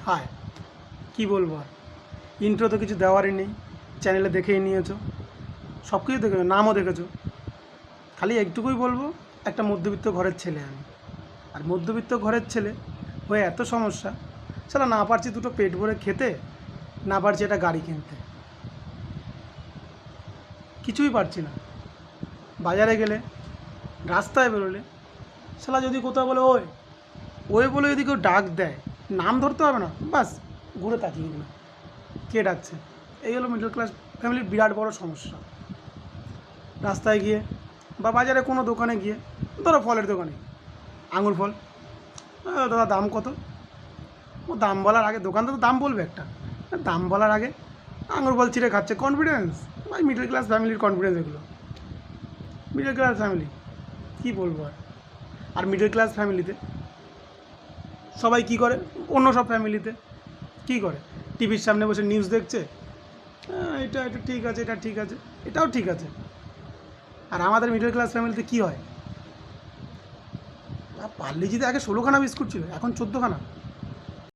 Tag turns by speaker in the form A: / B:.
A: হায়, কী বলবো আর, ইন্ট্রো তো কিছু দেওয়ারই নেই, চ্যানেলে দেখেই নিয়েছো, সব কিছু দেখেছো, নামও দেখেছো। খালি একটুকুই বলবো, একটা মধ্যবিত্ত ঘরের ছেলে আমি, আর মধ্যবিত্ত ঘরের ছেলে হয়ে এত সমস্যা, সালা না পারছি দুটো পেট ভরে খেতে, না পারছি একটা গাড়ি কিনতে, কিছুই পারছি না। বাজারে গেলে, রাস্তায় বেরোলে, শালা যদি কোথাও বলে ওই ওই বলে যদি কেউ ডাক দেয়, নাম ধরতে হবে না, বাস ঘুরে তাকিয়ে গেল, কে ডাকছে। এই হলো মিডল ক্লাস ফ্যামিলির বিরাট বড় সমস্যা। রাস্তায় গিয়ে বা বাজারে কোনো দোকানে গিয়ে, ধরো ফলের দোকানে, আঙুর ফল, দাদা দাম কত? ও দাম বলার আগে, দোকানদার তো দাম বলবে একটা, দাম বলার আগে আঙুর ফল ছিঁড়ে খাচ্ছে, কনফিডেন্স ভাই, মিডল ক্লাস ফ্যামিলির কনফিডেন্স এগুলো। মিডল ক্লাস ফ্যামিলি, কী বলবো আর। আর মিডল ক্লাস ফ্যামিলিতে সবাই কী করে, অন্য সব ফ্যামিলিতে কী করে, টিভির সামনে বসে নিউজ দেখছে, এটা এটা ঠিক আছে, এটা ঠিক আছে, এটাও ঠিক আছে। আর আমাদের মিডল ক্লাস ফ্যামিলিতে কী হয়, পার্লেজিতে আগে 16খানা বিস্কুট ছিল, এখন 14খানা।